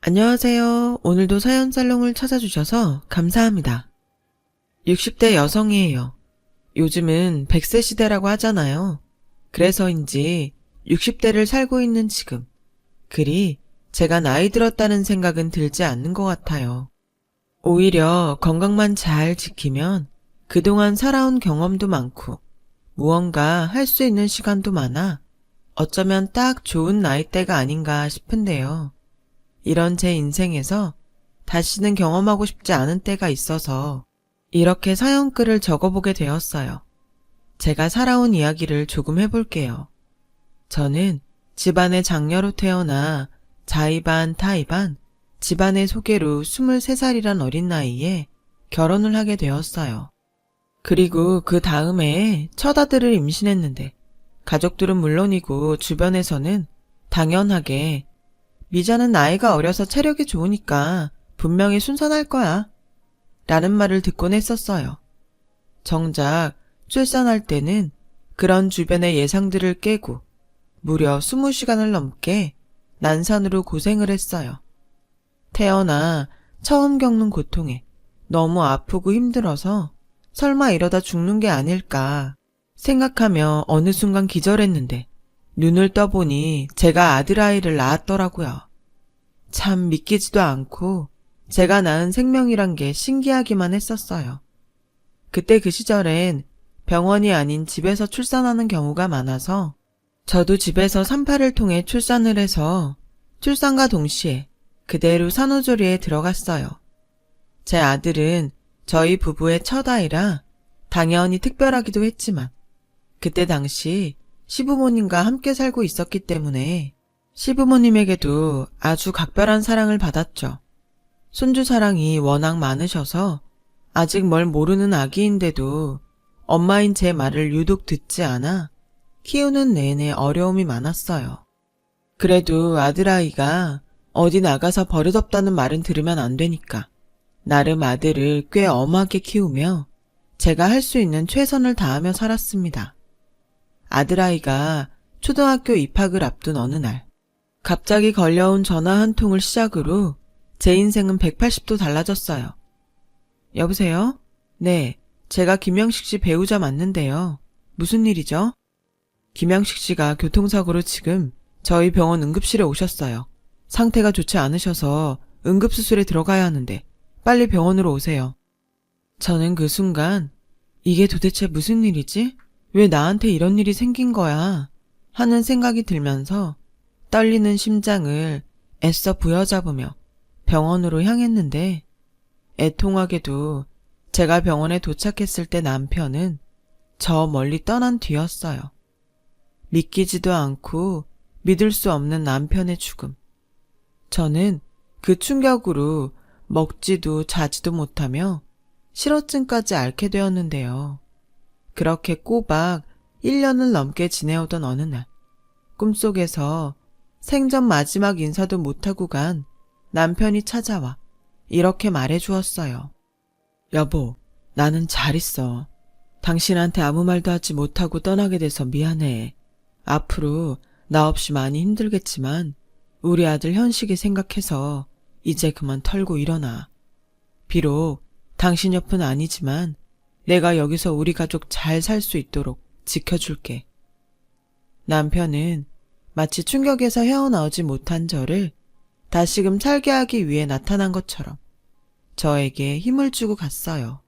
안녕하세요. 오늘도 사연살롱을 찾아주셔서 감사합니다. 60대 여성이에요. 요즘은 100세 시대라고 하잖아요. 그래서인지 60대를 살고 있는 지금, 그리 제가 나이 들었다는 생각은 들지 않는 것 같아요. 오히려 건강만 잘 지키면 그동안 살아온 경험도 많고 무언가 할 수 있는 시간도 많아 어쩌면 딱 좋은 나이대가 아닌가 싶은데요. 이런 제 인생에서 다시는 경험하고 싶지 않은 때가 있어서 이렇게 사연글을 적어보게 되었어요. 제가 살아온 이야기를 조금 해볼게요. 저는 집안의 장녀로 태어나 자의반 타의반 집안의 소개로 23살이란 어린 나이에 결혼을 하게 되었어요. 그리고 그 다음에 첫 아들을 임신했는데 가족들은 물론이고 주변에서는 당연하게 미자는 나이가 어려서 체력이 좋으니까 분명히 순산할 거야 라는 말을 듣곤 했었어요. 정작 출산할 때는 그런 주변의 예상들을 깨고 무려 20시간을 넘게 난산으로 고생을 했어요. 태어나 처음 겪는 고통에 너무 아프고 힘들어서 설마 이러다 죽는 게 아닐까 생각하며 어느 순간 기절했는데 눈을 떠보니 제가 아들아이를 낳았더라고요. 참 믿기지도 않고 제가 낳은 생명이란 게 신기하기만 했었어요. 그때 그 시절엔 병원이 아닌 집에서 출산하는 경우가 많아서 저도 집에서 산파를 통해 출산을 해서 출산과 동시에 그대로 산후조리에 들어갔어요. 제 아들은 저희 부부의 첫 아이라 당연히 특별하기도 했지만 그때 당시 시부모님과 함께 살고 있었기 때문에 시부모님에게도 아주 각별한 사랑을 받았죠. 손주 사랑이 워낙 많으셔서 아직 뭘 모르는 아기인데도 엄마인 제 말을 유독 듣지 않아 키우는 내내 어려움이 많았어요. 그래도 아들아이가 어디 나가서 버릇없다는 말은 들으면 안 되니까 나름 아들을 꽤 엄하게 키우며 제가 할 수 있는 최선을 다하며 살았습니다. 아들아이가 초등학교 입학을 앞둔 어느 날 갑자기 걸려온 전화 한 통을 시작으로 제 인생은 180도 달라졌어요. 여보세요? 네, 제가 김영식 씨 배우자 맞는데요. 무슨 일이죠? 김영식 씨가 교통사고로 지금 저희 병원 응급실에 오셨어요. 상태가 좋지 않으셔서 응급수술에 들어가야 하는데 빨리 병원으로 오세요. 저는 그 순간 이게 도대체 무슨 일이지? 왜 나한테 이런 일이 생긴 거야? 하는 생각이 들면서 떨리는 심장을 애써 부여잡으며 병원으로 향했는데 애통하게도 제가 병원에 도착했을 때 남편은 저 멀리 떠난 뒤였어요. 믿기지도 않고 믿을 수 없는 남편의 죽음. 저는 그 충격으로 먹지도 자지도 못하며 실어증까지 앓게 되었는데요. 그렇게 꼬박 1년을 넘게 지내오던 어느 날 꿈속에서 생전 마지막 인사도 못하고 간 남편이 찾아와 이렇게 말해주었어요. 여보, 나는 잘 있어. 당신한테 아무 말도 하지 못하고 떠나게 돼서 미안해. 앞으로 나 없이 많이 힘들겠지만 우리 아들 현식이 생각해서 이제 그만 털고 일어나. 비록 당신 옆은 아니지만 내가 여기서 우리 가족 잘 살 수 있도록 지켜줄게. 남편은 마치 충격에서 헤어나오지 못한 저를 다시금 살게 하기 위해 나타난 것처럼 저에게 힘을 주고 갔어요.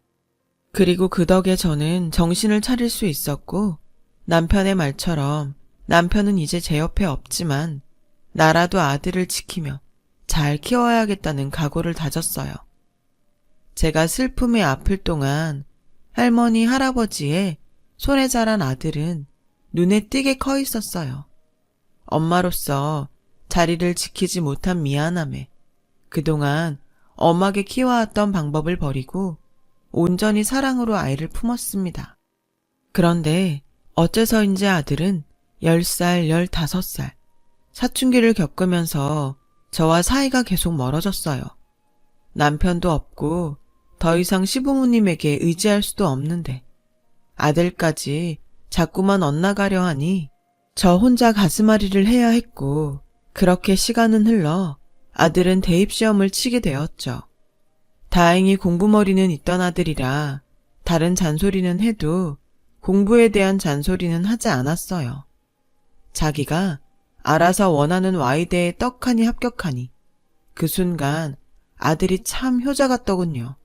그리고 그 덕에 저는 정신을 차릴 수 있었고 남편의 말처럼 남편은 이제 제 옆에 없지만 나라도 아들을 지키며 잘 키워야겠다는 각오를 다졌어요. 제가 슬픔에 아플 동안 할머니, 할아버지의 손에 자란 아들은 눈에 띄게 커 있었어요. 엄마로서 자리를 지키지 못한 미안함에 그동안 엄하게 키워왔던 방법을 버리고 온전히 사랑으로 아이를 품었습니다. 그런데 어째서인지 아들은 10살, 15살 사춘기를 겪으면서 저와 사이가 계속 멀어졌어요. 남편도 없고 더 이상 시부모님에게 의지할 수도 없는데 아들까지 자꾸만 엇나가려 하니 저 혼자 가슴앓이를 해야 했고 그렇게 시간은 흘러 아들은 대입시험을 치게 되었죠. 다행히 공부머리는 있던 아들이라 다른 잔소리는 해도 공부에 대한 잔소리는 하지 않았어요. 자기가 알아서 원하는 Y대에 떡하니 합격하니 그 순간 아들이 참 효자 같더군요.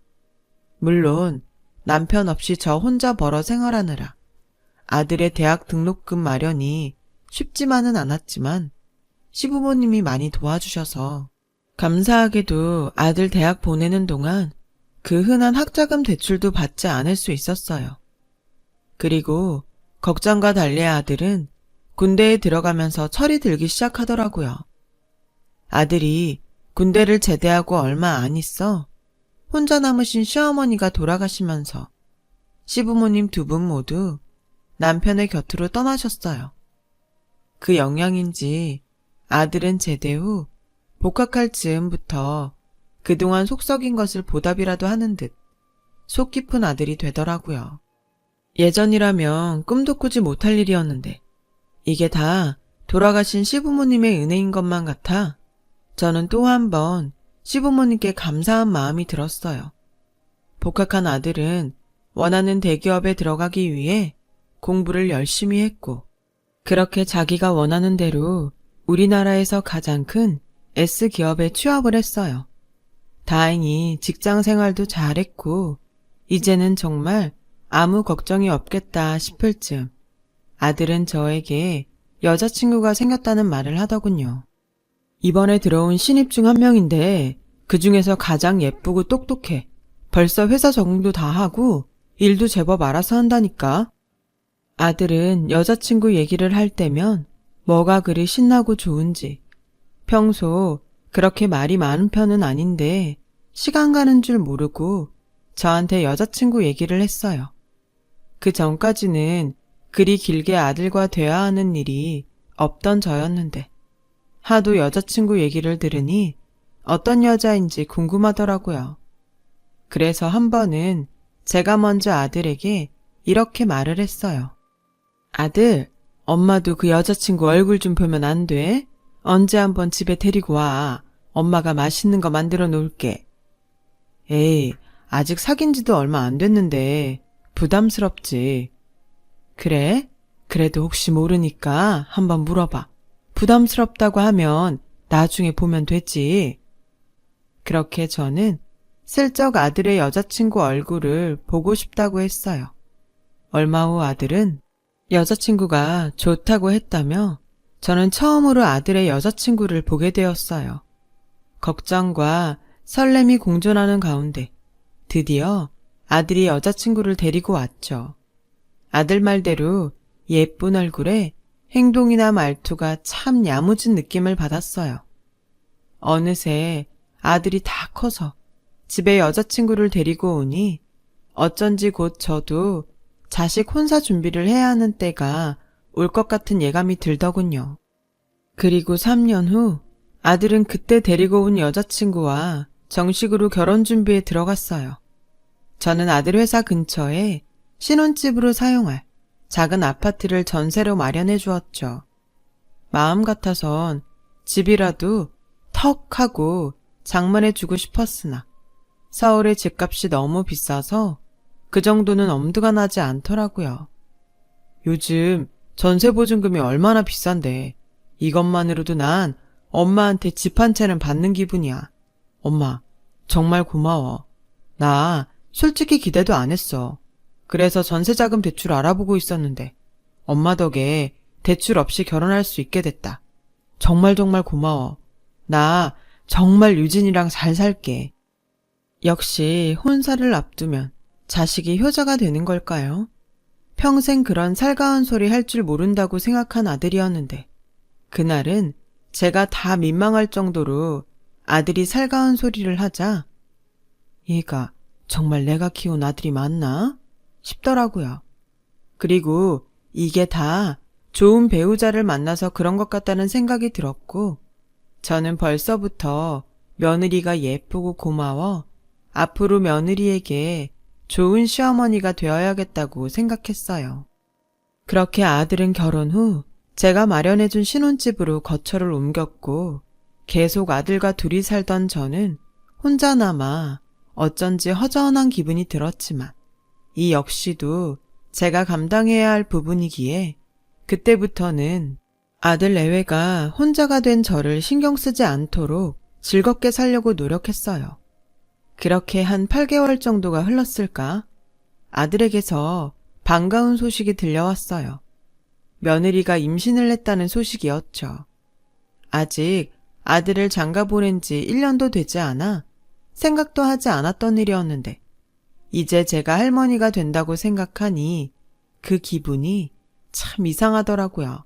물론 남편 없이 저 혼자 벌어 생활하느라 아들의 대학 등록금 마련이 쉽지만은 않았지만 시부모님이 많이 도와주셔서 감사하게도 아들 대학 보내는 동안 그 흔한 학자금 대출도 받지 않을 수 있었어요. 그리고 걱정과 달리 아들은 군대에 들어가면서 철이 들기 시작하더라고요. 아들이 군대를 제대하고 얼마 안 있어 혼자 남으신 시어머니가 돌아가시면서 시부모님 두 분 모두 남편의 곁으로 떠나셨어요. 그 영향인지 아들은 제대 후 복학할 즈음부터 그동안 속 썩인 것을 보답이라도 하는 듯 속 깊은 아들이 되더라고요. 예전이라면 꿈도 꾸지 못할 일이었는데 이게 다 돌아가신 시부모님의 은혜인 것만 같아 저는 또 한 번 시부모님께 감사한 마음이 들었어요. 복학한 아들은 원하는 대기업에 들어가기 위해 공부를 열심히 했고 그렇게 자기가 원하는 대로 우리나라에서 가장 큰 S기업에 취업을 했어요. 다행히 직장 생활도 잘했고 이제는 정말 아무 걱정이 없겠다 싶을 즈음 아들은 저에게 여자친구가 생겼다는 말을 하더군요. 이번에 들어온 신입 중 한 명인데 그 중에서 가장 예쁘고 똑똑해. 벌써 회사 적응도 다 하고 일도 제법 알아서 한다니까. 아들은 여자친구 얘기를 할 때면 뭐가 그리 신나고 좋은지 평소 그렇게 말이 많은 편은 아닌데 시간 가는 줄 모르고 저한테 여자친구 얘기를 했어요. 그 전까지는 그리 길게 아들과 돼야 하는 일이 없던 저였는데 하도 여자친구 얘기를 들으니 어떤 여자인지 궁금하더라고요. 그래서 한 번은 제가 먼저 아들에게 이렇게 말을 했어요. 아들, 엄마도 그 여자친구 얼굴 좀 보면 안 돼? 언제 한번 집에 데리고 와. 엄마가 맛있는 거 만들어 놓을게. 에이, 아직 사귄 지도 얼마 안 됐는데 부담스럽지. 그래? 그래도 혹시 모르니까 한번 물어봐. 부담스럽다고 하면 나중에 보면 되지. 그렇게 저는 슬쩍 아들의 여자친구 얼굴을 보고 싶다고 했어요. 얼마 후 아들은 여자친구가 좋다고 했다며 저는 처음으로 아들의 여자친구를 보게 되었어요. 걱정과 설렘이 공존하는 가운데 드디어 아들이 여자친구를 데리고 왔죠. 아들 말대로 예쁜 얼굴에 행동이나 말투가 참 야무진 느낌을 받았어요. 어느새 아들이 다 커서 집에 여자친구를 데리고 오니 어쩐지 곧 저도 자식 혼사 준비를 해야 하는 때가 올 것 같은 예감이 들더군요. 그리고 3년 후 아들은 그때 데리고 온 여자친구와 정식으로 결혼 준비에 들어갔어요. 저는 아들 회사 근처에 신혼집으로 사용할 작은 아파트를 전세로 마련해 주었죠. 마음 같아선 집이라도 턱 하고 장만해 주고 싶었으나 서울의 집값이 너무 비싸서 그 정도는 엄두가 나지 않더라고요. 요즘 전세보증금이 얼마나 비싼데 이것만으로도 난 엄마한테 집 한 채는 받는 기분이야. 엄마, 정말 고마워. 나 솔직히 기대도 안 했어. 그래서 전세자금 대출 알아보고 있었는데 엄마 덕에 대출 없이 결혼할 수 있게 됐다. 정말 고마워. 나 정말 유진이랑 잘 살게. 역시 혼사를 앞두면 자식이 효자가 되는 걸까요? 평생 그런 살가운 소리 할 줄 모른다고 생각한 아들이었는데 그날은 제가 다 민망할 정도로 아들이 살가운 소리를 하자 얘가 정말 내가 키운 아들이 맞나? 싶더라고요. 그리고 이게 다 좋은 배우자를 만나서 그런 것 같다는 생각이 들었고 저는 벌써부터 며느리가 예쁘고 고마워 앞으로 며느리에게 좋은 시어머니가 되어야겠다고 생각했어요. 그렇게 아들은 결혼 후 제가 마련해준 신혼집으로 거처를 옮겼고 계속 아들과 둘이 살던 저는 혼자 남아 어쩐지 허전한 기분이 들었지만 이 역시도 제가 감당해야 할 부분이기에 그때부터는 아들 내외가 혼자가 된 저를 신경 쓰지 않도록 즐겁게 살려고 노력했어요. 그렇게 한 8개월 정도가 흘렀을까? 아들에게서 반가운 소식이 들려왔어요. 며느리가 임신을 했다는 소식이었죠. 아직 아들을 장가 보낸 지 1년도 되지 않아 생각도 하지 않았던 일이었는데 이제 제가 할머니가 된다고 생각하니 그 기분이 참 이상하더라고요.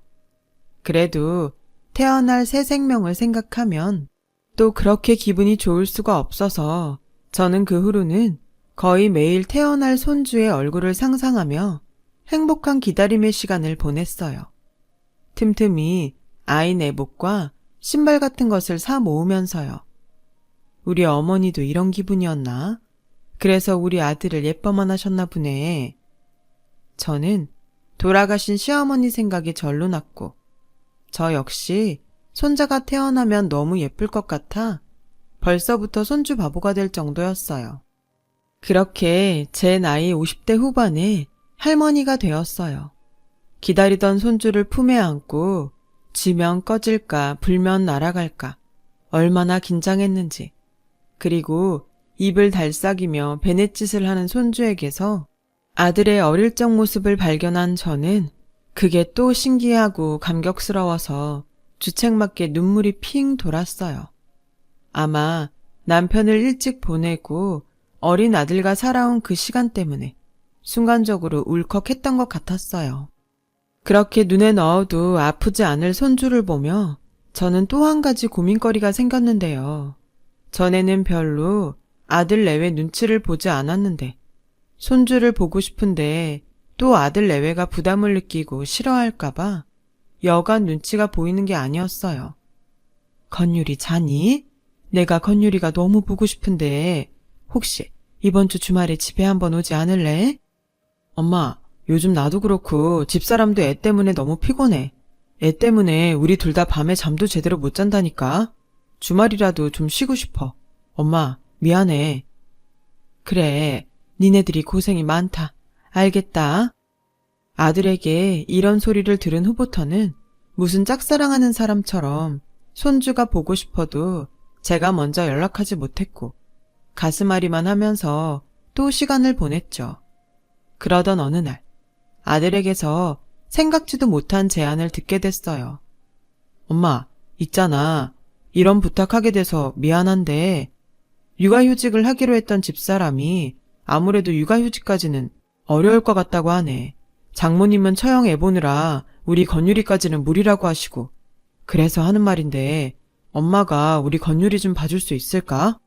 그래도 태어날 새 생명을 생각하면 또 그렇게 기분이 좋을 수가 없어서 저는 그 후로는 거의 매일 태어날 손주의 얼굴을 상상하며 행복한 기다림의 시간을 보냈어요. 틈틈이 아이 내복과 신발 같은 것을 사 모으면서요. 우리 어머니도 이런 기분이었나? 그래서 우리 아들을 예뻐만 하셨나 보네. 저는 돌아가신 시어머니 생각이 절로 났고 저 역시 손자가 태어나면 너무 예쁠 것 같아 벌써부터 손주 바보가 될 정도였어요. 그렇게 제 나이 50대 후반에 할머니가 되었어요. 기다리던 손주를 품에 안고 지면 꺼질까 불면 날아갈까 얼마나 긴장했는지 그리고 입을 달싹이며 베넷짓을 하는 손주에게서 아들의 어릴 적 모습을 발견한 저는 그게 또 신기하고 감격스러워서 주책맞게 눈물이 핑 돌았어요. 아마 남편을 일찍 보내고 어린 아들과 살아온 그 시간 때문에 순간적으로 울컥했던 것 같았어요. 그렇게 눈에 넣어도 아프지 않을 손주를 보며 저는 또 한 가지 고민거리가 생겼는데요. 전에는 별로 아들 내외 눈치를 보지 않았는데 손주를 보고 싶은데 또 아들 내외가 부담을 느끼고 싫어할까봐 여간 눈치가 보이는 게 아니었어요. 건율이 자니? 내가 건율이가 너무 보고 싶은데 혹시 이번 주 주말에 집에 한번 오지 않을래? 엄마, 요즘 나도 그렇고 집사람도 애 때문에 너무 피곤해. 애 때문에 우리 둘 다 밤에 잠도 제대로 못 잔다니까. 주말이라도 좀 쉬고 싶어. 엄마, 미안해. 그래, 니네들이 고생이 많다. 알겠다. 아들에게 이런 소리를 들은 후부터는 무슨 짝사랑하는 사람처럼 손주가 보고 싶어도 제가 먼저 연락하지 못했고 가슴앓이만 하면서 또 시간을 보냈죠. 그러던 어느 날 아들에게서 생각지도 못한 제안을 듣게 됐어요. 엄마, 있잖아. 이런 부탁하게 돼서 미안한데 육아휴직을 하기로 했던 집사람이 아무래도 육아휴직까지는 어려울 것 같다고 하네. 장모님은 처형 애 보느라 우리 건율이까지는 무리라고 하시고 그래서 하는 말인데 엄마가 우리 건율이 좀 봐줄 수 있을까?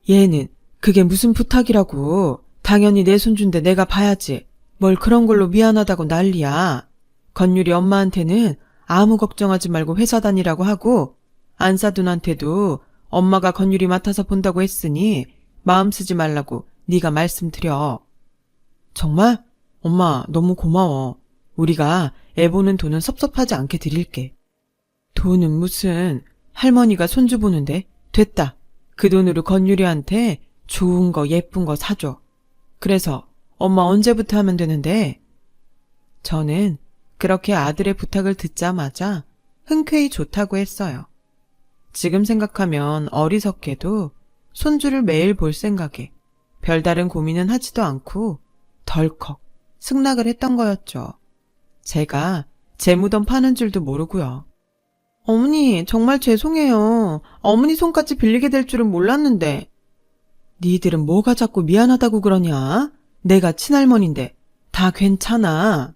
얘는 그게 무슨 부탁이라고. 당연히 내 손주인데 내가 봐야지. 뭘 그런 걸로 미안하다고 난리야. 건율이 엄마한테는 아무 걱정하지 말고 회사 다니라고 하고 안사돈한테도 엄마가 건율이 맡아서 본다고 했으니 마음 쓰지 말라고 네가 말씀드려. 정말? 엄마 너무 고마워. 우리가 애 보는 돈은 섭섭하지 않게 드릴게. 돈은 무슨, 할머니가 손주 보는데. 됐다. 그 돈으로 건율이한테 좋은 거 예쁜 거 사줘. 그래서 엄마 언제부터 하면 되는데? 저는 그렇게 아들의 부탁을 듣자마자 흔쾌히 좋다고 했어요. 지금 생각하면 어리석게도 손주를 매일 볼 생각에 별다른 고민은 하지도 않고 덜컥 승낙을 했던 거였죠. 제가 제 무덤 파는 줄도 모르고요. 어머니, 정말 죄송해요. 어머니 손까지 빌리게 될 줄은 몰랐는데. 니들은 뭐가 자꾸 미안하다고 그러냐? 내가 친할머니인데 다 괜찮아.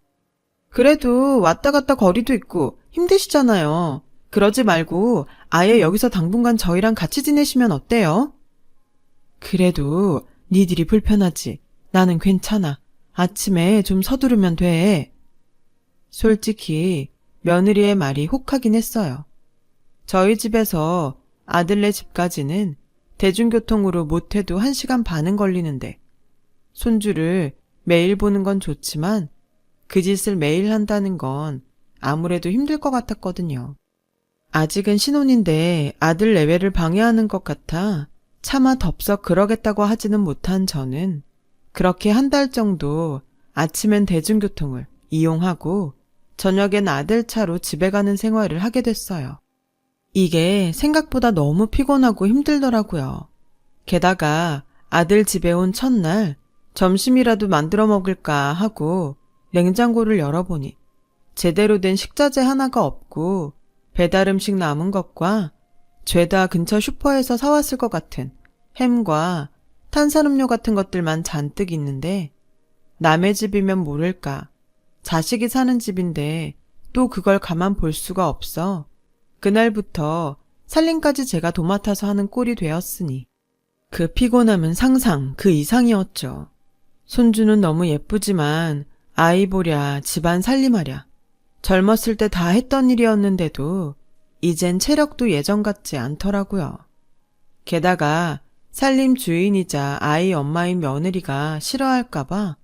그래도 왔다 갔다 거리도 있고 힘드시잖아요. 그러지 말고 아예 여기서 당분간 저희랑 같이 지내시면 어때요? 그래도 니들이 불편하지. 나는 괜찮아. 아침에 좀 서두르면 돼. 솔직히 며느리의 말이 혹하긴 했어요. 저희 집에서 아들네 집까지는 대중교통으로 못해도 1시간 반은 걸리는데 손주를 매일 보는 건 좋지만 그 짓을 매일 한다는 건 아무래도 힘들 것 같았거든요. 아직은 신혼인데 아들 내외를 방해하는 것 같아 차마 덥석 그러겠다고 하지는 못한 저는 그렇게 한 달 정도 아침엔 대중교통을 이용하고 저녁엔 아들 차로 집에 가는 생활을 하게 됐어요. 이게 생각보다 너무 피곤하고 힘들더라고요. 게다가 아들 집에 온 첫날 점심이라도 만들어 먹을까 하고 냉장고를 열어보니 제대로 된 식자재 하나가 없고 배달 음식 남은 것과 죄다 근처 슈퍼에서 사왔을 것 같은 햄과 탄산음료 같은 것들만 잔뜩 있는데 남의 집이면 모를까 자식이 사는 집인데 또 그걸 가만 볼 수가 없어 그날부터 살림까지 제가 도맡아서 하는 꼴이 되었으니 그 피곤함은 상상 그 이상이었죠. 손주는 너무 예쁘지만 아이 보랴 집안 살림하랴 젊었을 때 다 했던 일이었는데도 이젠 체력도 예전 같지 않더라고요. 게다가 살림 주인이자 아이 엄마인 며느리가 싫어할까봐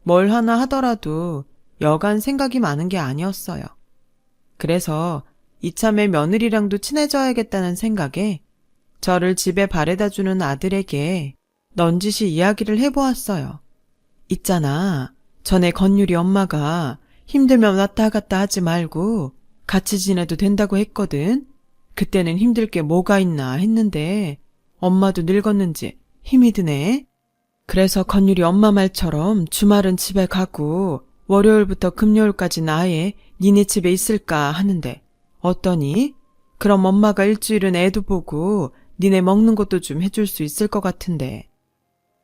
뭘 하나 하더라도 여간 생각이 많은 게 아니었어요. 그래서 이참에 며느리랑도 친해져야겠다는 생각에 저를 집에 바래다주는 아들에게 넌지시 이야기를 해보았어요. 있잖아, 전에 건율이 엄마가 힘들면 왔다 갔다 하지 말고 같이 지내도 된다고 했거든. 그때는 힘들 게 뭐가 있나 했는데 엄마도 늙었는지 힘이 드네. 그래서 건율이 엄마 말처럼 주말은 집에 가고 월요일부터 금요일까지는 아예 니네 집에 있을까 하는데 어떠니? 그럼 엄마가 일주일은 애도 보고 니네 먹는 것도 좀 해줄 수 있을 것 같은데.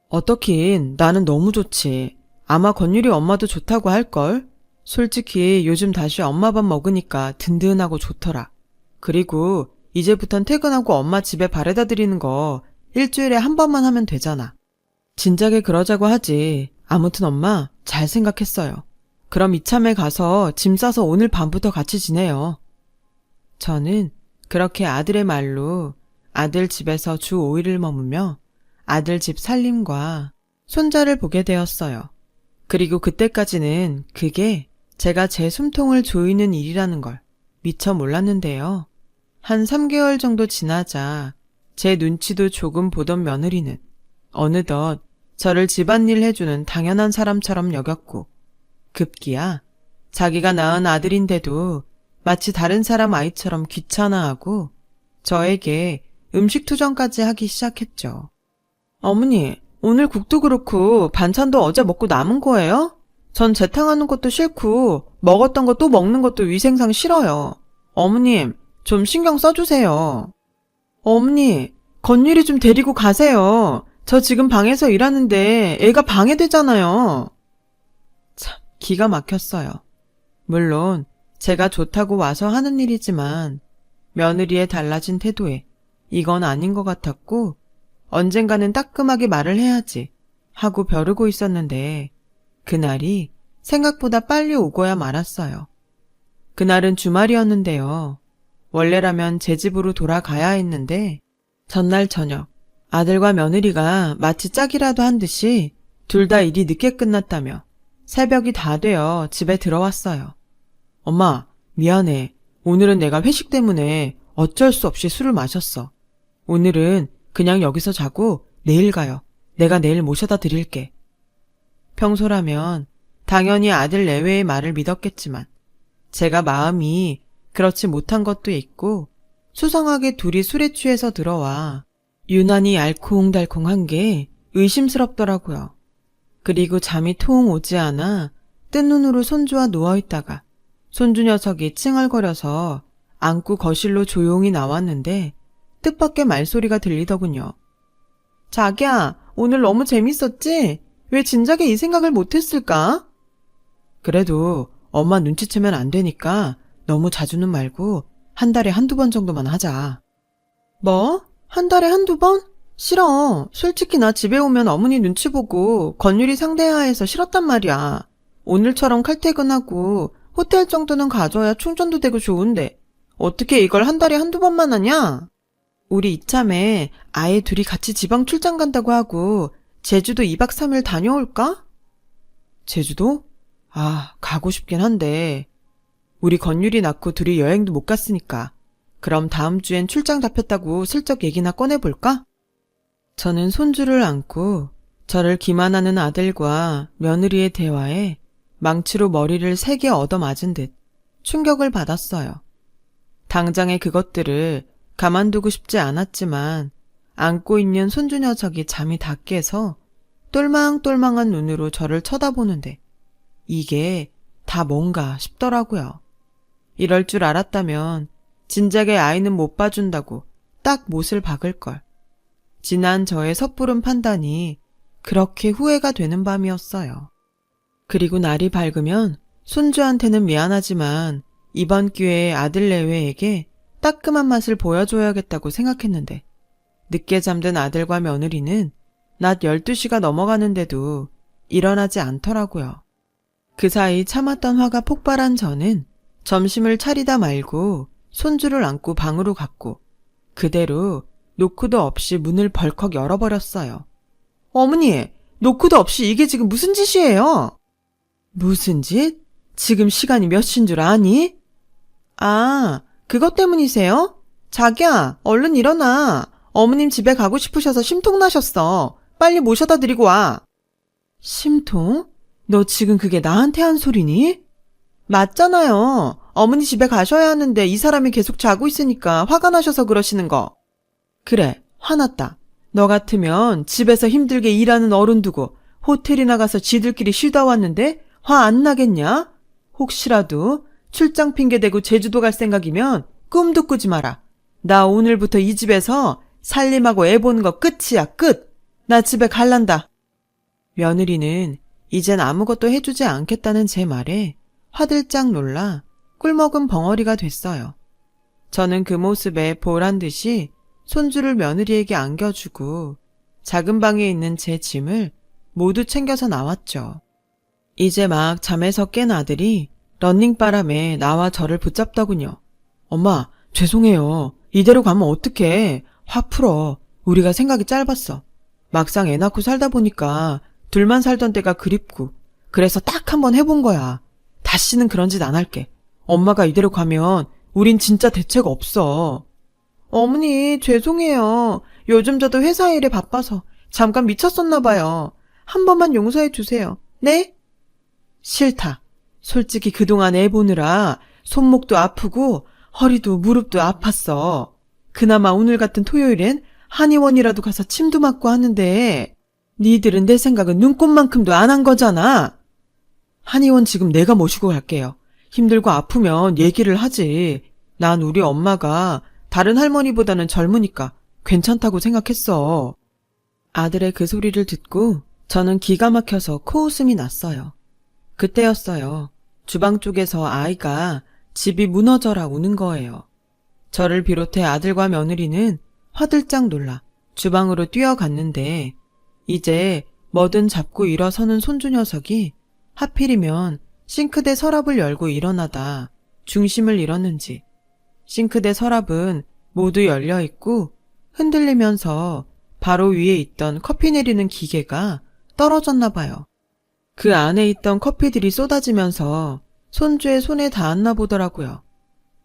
어떻긴 나는 너무 좋지. 아마 건율이 엄마도 좋다고 할걸? 솔직히 요즘 다시 엄마 밥 먹으니까 든든하고 좋더라. 그리고 이제부턴 퇴근하고 엄마 집에 바래다 드리는 거 일주일에 한 번만 하면 되잖아. 진작에 그러자고 하지. 아무튼 엄마 잘 생각했어요. 그럼 이참에 가서 짐 싸서 오늘 밤부터 같이 지내요. 저는 그렇게 아들의 말로 아들 집에서 주 5일을 머무며 아들 집 살림과 손자를 보게 되었어요. 그리고 그때까지는 그게 제가 제 숨통을 조이는 일이라는 걸 미처 몰랐는데요. 한 3개월 정도 지나자 제 눈치도 조금 보던 며느리는 어느덧 저를 집안일 해주는 당연한 사람처럼 여겼고 급기야 자기가 낳은 아들인데도 마치 다른 사람 아이처럼 귀찮아하고 저에게 음식 투정까지 하기 시작했죠. 어머니, 오늘 국도 그렇고 반찬도 어제 먹고 남은 거예요? 전 재탕하는 것도 싫고 먹었던 거 또 먹는 것도 위생상 싫어요. 어머님, 좀 신경 써주세요. 어머니, 건율이 좀 데리고 가세요. 저 지금 방에서 일하는데 애가 방해되잖아요. 참, 기가 막혔어요. 물론 제가 좋다고 와서 하는 일이지만 며느리의 달라진 태도에 이건 아닌 것 같았고 언젠가는 따끔하게 말을 해야지 하고 벼르고 있었는데 그날이 생각보다 빨리 오고야 말았어요. 그날은 주말이었는데요. 원래라면 제 집으로 돌아가야 했는데 전날 저녁 아들과 며느리가 마치 짝이라도 한 듯이 둘 다 일이 늦게 끝났다며 새벽이 다 되어 집에 들어왔어요. 엄마, 미안해. 오늘은 내가 회식 때문에 어쩔 수 없이 술을 마셨어. 오늘은 그냥 여기서 자고 내일 가요. 내가 내일 모셔다 드릴게. 평소라면 당연히 아들 내외의 말을 믿었겠지만 제가 마음이 그렇지 못한 것도 있고 수상하게 둘이 술에 취해서 들어와 유난히 알콩달콩한 게 의심스럽더라고요. 그리고 잠이 통 오지 않아 뜬 눈으로 손주와 누워있다가 손주 녀석이 칭얼거려서 안고 거실로 조용히 나왔는데 뜻밖의 말소리가 들리더군요. 자기야, 오늘 너무 재밌었지? 왜 진작에 이 생각을 못했을까? 그래도 엄마 눈치채면 안 되니까 너무 자주는 말고 한 달에 한두 번 정도만 하자. 뭐? 한 달에 한두 번? 싫어. 솔직히 나 집에 오면 어머니 눈치 보고 건율이 상대해야 해서 싫었단 말이야. 오늘처럼 칼퇴근하고 호텔 정도는 가져야 충전도 되고 좋은데 어떻게 이걸 한 달에 한두 번만 하냐? 우리 이참에 아예 둘이 같이 지방 출장 간다고 하고 제주도 2박 3일 다녀올까? 제주도? 아, 가고 싶긴 한데 우리 건율이 낳고 둘이 여행도 못 갔으니까 그럼 다음 주엔 출장 잡혔다고 슬쩍 얘기나 꺼내볼까? 저는 손주를 안고 저를 기만하는 아들과 며느리의 대화에 망치로 머리를 3개 얻어맞은 듯 충격을 받았어요. 당장에 그것들을 가만두고 싶지 않았지만 안고 있는 손주 녀석이 잠이 다 깨서 똘망똘망한 눈으로 저를 쳐다보는데 이게 다 뭔가 싶더라고요. 이럴 줄 알았다면 진작에 아이는 못 봐준다고 딱 못을 박을걸. 지난 저의 섣부른 판단이 그렇게 후회가 되는 밤이었어요. 그리고 날이 밝으면 손주한테는 미안하지만 이번 기회에 아들 내외에게 따끔한 맛을 보여줘야겠다고 생각했는데 늦게 잠든 아들과 며느리는 낮 12시가 넘어가는데도 일어나지 않더라고요. 그 사이 참았던 화가 폭발한 저는 점심을 차리다 말고 손주를 안고 방으로 갔고 그대로 노크도 없이 문을 벌컥 열어버렸어요. 어머니, 노크도 없이 이게 지금 무슨 짓이에요? 무슨 짓? 지금 시간이 몇 시인 줄 아니? 아, 그것 때문이세요? 자기야, 얼른 일어나. 어머님 집에 가고 싶으셔서 심통 나셨어. 빨리 모셔다 드리고 와. 심통? 너 지금 그게 나한테 한 소리니? 맞잖아요. 어머니 집에 가셔야 하는데 이 사람이 계속 자고 있으니까 화가 나셔서 그러시는 거. 그래, 화났다. 너 같으면 집에서 힘들게 일하는 어른 두고 호텔이나 가서 지들끼리 쉬다 왔는데 화 안 나겠냐? 혹시라도 출장 핑계대고 제주도 갈 생각이면 꿈도 꾸지 마라. 나 오늘부터 이 집에서 살림하고 애 보는 거 끝이야, 끝. 나 집에 갈란다. 며느리는 이젠 아무것도 해주지 않겠다는 제 말에 화들짝 놀라 꿀먹은 벙어리가 됐어요. 저는 그 모습에 보란 듯이 손주를 며느리에게 안겨주고 작은 방에 있는 제 짐을 모두 챙겨서 나왔죠. 이제 막 잠에서 깬 아들이 런닝바람에 나와 저를 붙잡더군요. 엄마, 죄송해요. 이대로 가면 어떡해. 확 풀어. 우리가 생각이 짧았어. 막상 애 낳고 살다 보니까 둘만 살던 때가 그립고 그래서 딱 한번 해본 거야. 다시는 그런 짓 안 할게. 엄마가 이대로 가면 우린 진짜 대책 없어. 어머니, 죄송해요. 요즘 저도 회사 일에 바빠서 잠깐 미쳤었나 봐요. 한 번만 용서해 주세요. 네? 싫다. 솔직히 그동안 애 보느라 손목도 아프고 허리도 무릎도 아팠어. 그나마 오늘 같은 토요일엔 한의원이라도 가서 침도 맞고 하는데 니들은 내 생각은 눈꼽만큼도 안 한 거잖아. 한의원 지금 내가 모시고 갈게요. 힘들고 아프면 얘기를 하지. 난 우리 엄마가 다른 할머니보다는 젊으니까 괜찮다고 생각했어. 아들의 그 소리를 듣고 저는 기가 막혀서 코웃음이 났어요. 그때였어요. 주방 쪽에서 아이가 집이 무너져라 우는 거예요. 저를 비롯해 아들과 며느리는 화들짝 놀라 주방으로 뛰어갔는데 이제 뭐든 잡고 일어서는 손주 녀석이 하필이면 싱크대 서랍을 열고 일어나다 중심을 잃었는지 싱크대 서랍은 모두 열려있고 흔들리면서 바로 위에 있던 커피 내리는 기계가 떨어졌나 봐요. 그 안에 있던 커피들이 쏟아지면서 손주의 손에 닿았나 보더라고요.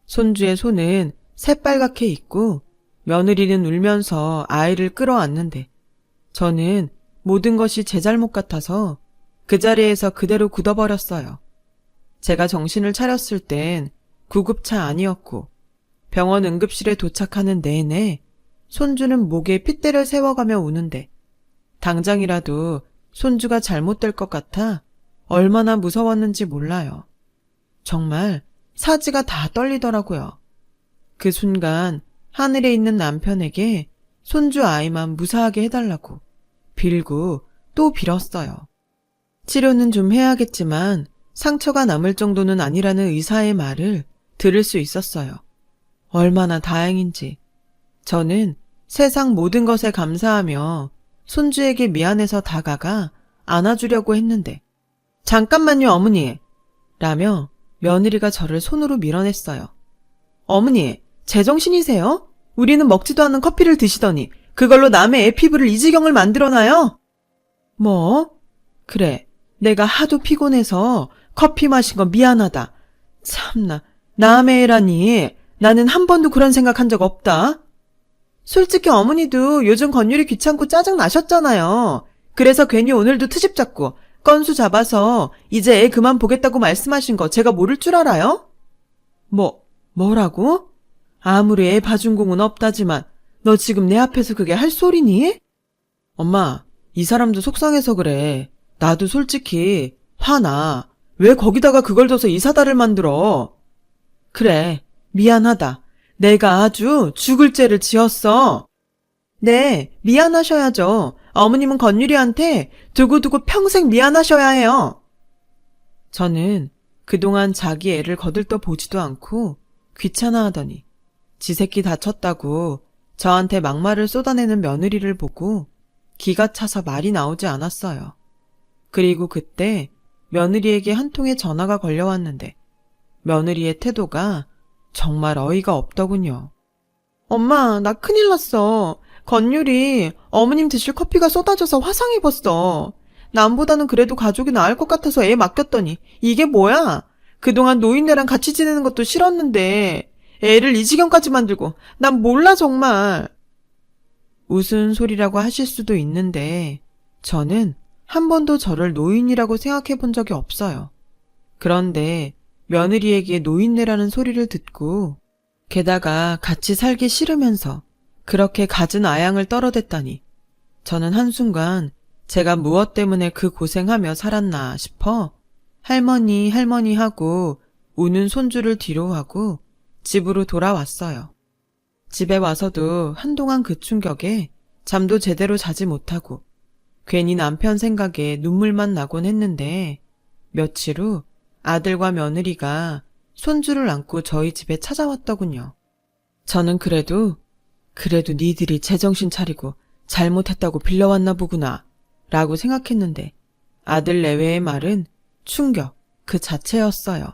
손주의 손은 새빨갛게 있고 며느리는 울면서 아이를 끌어안는데 저는 모든 것이 제 잘못 같아서 그 자리에서 그대로 굳어버렸어요. 제가 정신을 차렸을 땐 구급차 아니었고 병원 응급실에 도착하는 내내 손주는 목에 핏대를 세워가며 우는데 당장이라도 손주가 잘못될 것 같아 얼마나 무서웠는지 몰라요. 정말 사지가 다 떨리더라고요. 그 순간 하늘에 있는 남편에게 손주 아이만 무사하게 해달라고 빌고 또 빌었어요. 치료는 좀 해야겠지만 상처가 남을 정도는 아니라는 의사의 말을 들을 수 있었어요. 얼마나 다행인지. 저는 세상 모든 것에 감사하며 손주에게 미안해서 다가가 안아주려고 했는데 잠깐만요 어머니 라며 며느리가 저를 손으로 밀어냈어요. 어머니, 제정신이세요? 우리는 먹지도 않는 커피를 드시더니 그걸로 남의 애 피부를 이 지경을 만들어놔요? 뭐? 그래, 내가 하도 피곤해서 커피 마신 거 미안하다. 참나, 남의 애라니. 나는 한 번도 그런 생각한 적 없다. 솔직히 어머니도 요즘 건율이 귀찮고 짜증 나셨잖아요. 그래서 괜히 오늘도 트집 잡고 건수 잡아서 이제 애 그만 보겠다고 말씀하신 거 제가 모를 줄 알아요? 뭐라고? 아무리 애 봐준 공은 없다지만 너 지금 내 앞에서 그게 할 소리니? 엄마, 이 사람도 속상해서 그래. 나도 솔직히 화나. 왜 거기다가 그걸 둬서 이 사달을 만들어? 그래, 미안하다. 내가 아주 죽을 죄를 지었어. 네, 미안하셔야죠. 어머님은 건유리한테 두고두고 평생 미안하셔야 해요. 저는 그동안 자기 애를 거들떠 보지도 않고 귀찮아하더니 지 새끼 다쳤다고 저한테 막말을 쏟아내는 며느리를 보고 기가 차서 말이 나오지 않았어요. 그리고 그때 며느리에게 한 통의 전화가 걸려왔는데 며느리의 태도가 정말 어이가 없더군요. 엄마, 나 큰일 났어. 건율이 어머님 드실 커피가 쏟아져서 화상 입었어. 남보다는 그래도 가족이 나을 것 같아서 애 맡겼더니 이게 뭐야? 그동안 노인네랑 같이 지내는 것도 싫었는데 애를 이 지경까지 만들고 난 몰라 정말. 웃은 소리라고 하실 수도 있는데 저는 한 번도 저를 노인이라고 생각해 본 적이 없어요. 그런데 며느리에게 노인네라는 소리를 듣고 게다가 같이 살기 싫으면서 그렇게 갖은 아양을 떨어댔다니 저는 한순간 제가 무엇 때문에 그 고생하며 살았나 싶어 할머니 하고 우는 손주를 뒤로 하고 집으로 돌아왔어요. 집에 와서도 한동안 그 충격에 잠도 제대로 자지 못하고 괜히 남편 생각에 눈물만 나곤 했는데 며칠 후 아들과 며느리가 손주를 안고 저희 집에 찾아왔더군요. 저는 그래도 니들이 제정신 차리고 잘못했다고 빌려왔나 보구나 라고 생각했는데 아들 내외의 말은 충격 그 자체였어요.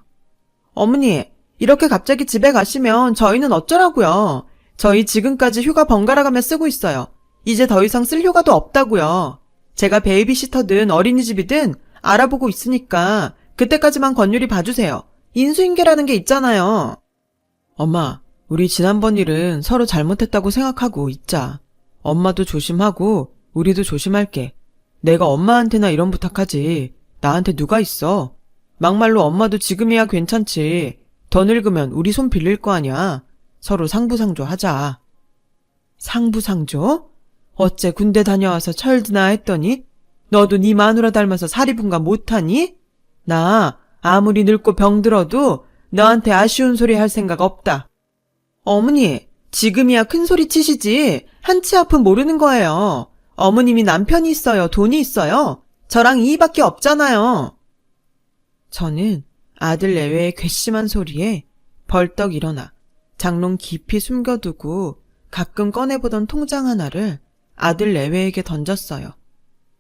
어머니, 이렇게 갑자기 집에 가시면 저희는 어쩌라고요? 저희 지금까지 휴가 번갈아가며 쓰고 있어요. 이제 더 이상 쓸 휴가도 없다고요. 제가 베이비시터든 어린이집이든 알아보고 있으니까 그때까지만 건율이 봐주세요. 인수인계라는 게 있잖아요. 엄마, 우리 지난번 일은 서로 잘못했다고 생각하고 있자. 엄마도 조심하고 우리도 조심할게. 내가 엄마한테나 이런 부탁하지. 나한테 누가 있어. 막말로 엄마도 지금이야 괜찮지. 더 늙으면 우리 손 빌릴 거 아냐. 서로 상부상조 하자. 상부상조? 어째 군대 다녀와서 철드나 했더니 너도 네 마누라 닮아서 사리분가 못하니? 나 아무리 늙고 병들어도 너한테 아쉬운 소리 할 생각 없다. 어머니, 지금이야 큰 소리 치시지. 한치 앞은 모르는 거예요. 어머님이 남편이 있어요, 돈이 있어요. 저랑 이밖에 없잖아요. 저는 아들 내외의 괘씸한 소리에 벌떡 일어나 장롱 깊이 숨겨두고 가끔 꺼내보던 통장 하나를 아들 내외에게 던졌어요.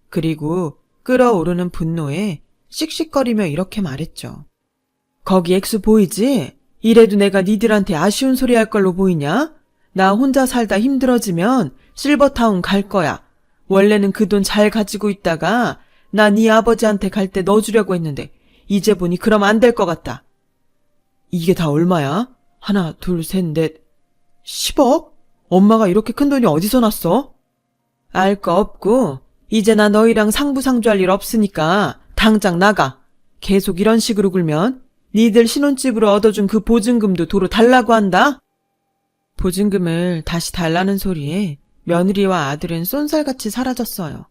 그리고 끓어오르는 분노에 씩씩거리며 이렇게 말했죠. 거기 액수 보이지? 이래도 내가 니들한테 아쉬운 소리 할 걸로 보이냐? 나 혼자 살다 힘들어지면 실버타운 갈 거야. 원래는 그 돈 잘 가지고 있다가 나 네 아버지한테 갈 때 넣어주려고 했는데 이제 보니 그럼 안 될 것 같다. 이게 다 얼마야? 하나, 둘, 셋, 넷. 10억? 엄마가 이렇게 큰 돈이 어디서 났어? 알 거 없고 이제 나 너희랑 상부상조할 일 없으니까 당장 나가. 계속 이런 식으로 굴면 니들 신혼집으로 얻어준 그 보증금도 도로 달라고 한다? 보증금을 다시 달라는 소리에 며느리와 아들은 쏜살같이 사라졌어요.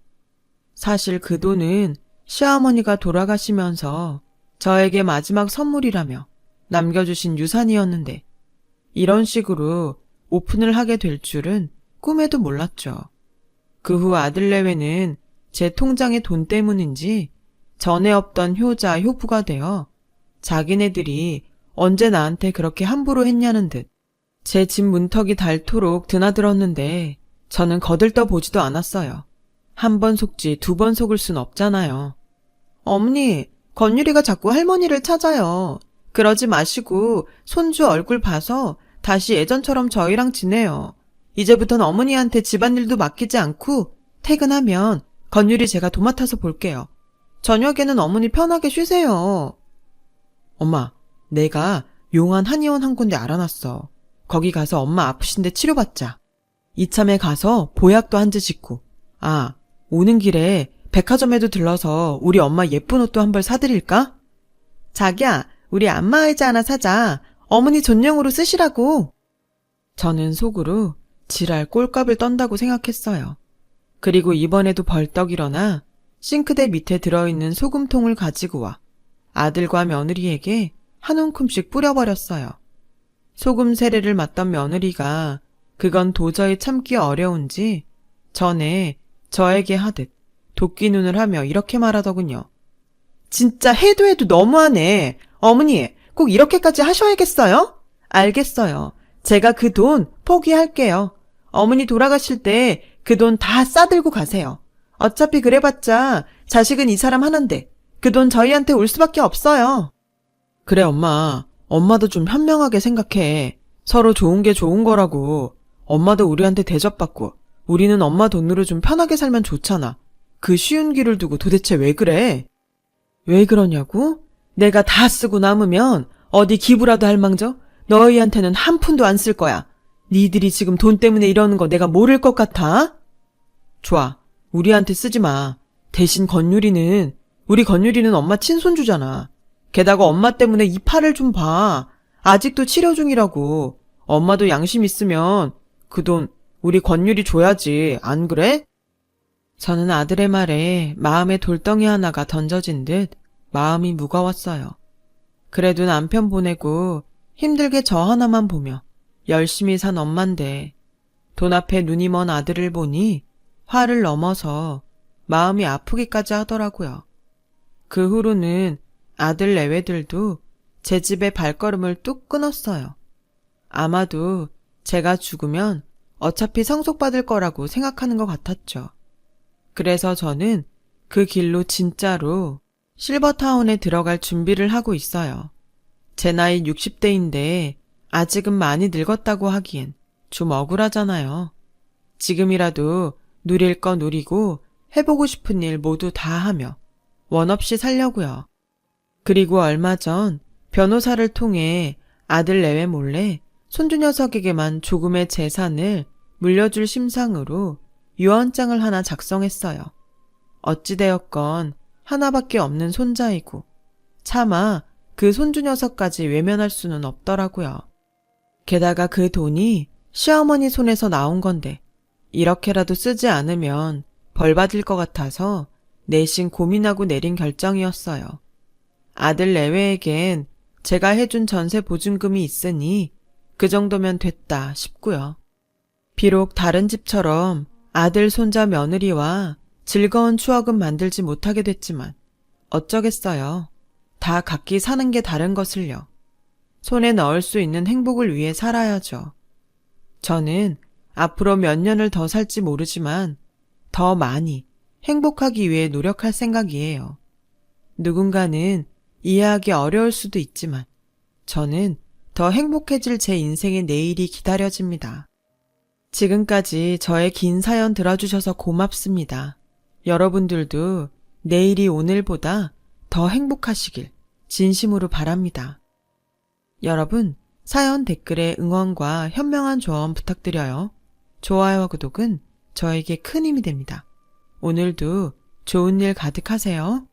사실 그 돈은 시어머니가 돌아가시면서 저에게 마지막 선물이라며 남겨주신 유산이었는데 이런 식으로 오픈을 하게 될 줄은 꿈에도 몰랐죠. 그 후 아들 내외는 제 통장의 돈 때문인지 전에 없던 효자, 효부가 되어 자기네들이 언제 나한테 그렇게 함부로 했냐는 듯 제 집 문턱이 닳도록 드나들었는데 저는 거들떠 보지도 않았어요. 한 번 속지 두 번 속을 순 없잖아요. 어머니, 건율이가 자꾸 할머니를 찾아요. 그러지 마시고 손주 얼굴 봐서 다시 예전처럼 저희랑 지내요. 이제부턴 어머니한테 집안일도 맡기지 않고 퇴근하면 건율이 제가 도맡아서 볼게요. 저녁에는 어머니 편하게 쉬세요. 엄마, 내가 용한 한의원 한 군데 알아놨어. 거기 가서 엄마 아프신데 치료받자. 이참에 가서 보약도 한 즈 짓고. 아, 오는 길에 백화점에도 들러서 우리 엄마 예쁜 옷도 한 벌 사드릴까? 자기야, 우리 안마의자 하나 사자. 어머니 전용으로 쓰시라고. 저는 속으로 지랄 꼴값을 떤다고 생각했어요. 그리고 이번에도 벌떡 일어나 싱크대 밑에 들어있는 소금통을 가지고 와 아들과 며느리에게 한 움큼씩 뿌려버렸어요. 소금 세례를 맞던 며느리가 그건 도저히 참기 어려운지 전에 저에게 하듯 도끼 눈을 하며 이렇게 말하더군요. 진짜 해도 너무하네. 어머니, 꼭 이렇게까지 하셔야겠어요? 알겠어요. 제가 그 돈 포기할게요. 어머니 돌아가실 때 그 돈 다 싸들고 가세요. 어차피 그래봤자 자식은 이 사람 하나인데 그 돈 저희한테 올 수밖에 없어요. 그래 엄마. 엄마도 좀 현명하게 생각해. 서로 좋은 게 좋은 거라고. 엄마도 우리한테 대접받고 우리는 엄마 돈으로 좀 편하게 살면 좋잖아. 그 쉬운 길을 두고 도대체 왜 그래? 왜 그러냐고? 내가 다 쓰고 남으면 어디 기부라도 할 망정? 너희한테는 한 푼도 안 쓸 거야. 니들이 지금 돈 때문에 이러는 거 내가 모를 것 같아? 좋아. 우리한테 쓰지 마. 대신 우리 건율이는 엄마 친손주잖아. 게다가 엄마 때문에 이 팔을 좀 봐. 아직도 치료 중이라고. 엄마도 양심 있으면 그 돈 우리 건율이 줘야지. 안 그래? 저는 아들의 말에 마음에 돌덩이 하나가 던져진 듯 마음이 무거웠어요. 그래도 남편 보내고 힘들게 저 하나만 보며 열심히 산 엄만데 돈 앞에 눈이 먼 아들을 보니 화를 넘어서 마음이 아프기까지 하더라고요. 그 후로는 아들 내외들도 제 집에 발걸음을 뚝 끊었어요. 아마도 제가 죽으면 어차피 상속받을 거라고 생각하는 것 같았죠. 그래서 저는 그 길로 진짜로 실버타운에 들어갈 준비를 하고 있어요. 제 나이 60대인데 아직은 많이 늙었다고 하기엔 좀 억울하잖아요. 지금이라도 누릴 거 누리고 해보고 싶은 일 모두 다 하며 원 없이 살려고요. 그리고 얼마 전 변호사를 통해 아들 내외 몰래 손주 녀석에게만 조금의 재산을 물려줄 심상으로 유언장을 하나 작성했어요. 어찌되었건 하나밖에 없는 손자이고 차마 그 손주 녀석까지 외면할 수는 없더라고요. 게다가 그 돈이 시어머니 손에서 나온 건데 이렇게라도 쓰지 않으면 벌 받을 것 같아서 내심 고민하고 내린 결정이었어요. 아들 내외에겐 제가 해준 전세 보증금이 있으니 그 정도면 됐다 싶고요. 비록 다른 집처럼 아들, 손자, 며느리와 즐거운 추억은 만들지 못하게 됐지만 어쩌겠어요. 다 각기 사는 게 다른 것을요. 손에 넣을 수 있는 행복을 위해 살아야죠. 저는 앞으로 몇 년을 더 살지 모르지만 더 많이 행복하기 위해 노력할 생각이에요. 누군가는 이해하기 어려울 수도 있지만 저는 더 행복해질 제 인생의 내일이 기다려집니다. 지금까지 저의 긴 사연 들어주셔서 고맙습니다. 여러분들도 내일이 오늘보다 더 행복하시길 진심으로 바랍니다. 여러분, 사연 댓글에 응원과 현명한 조언 부탁드려요. 좋아요와 구독은 저에게 큰 힘이 됩니다. 오늘도 좋은 일 가득하세요.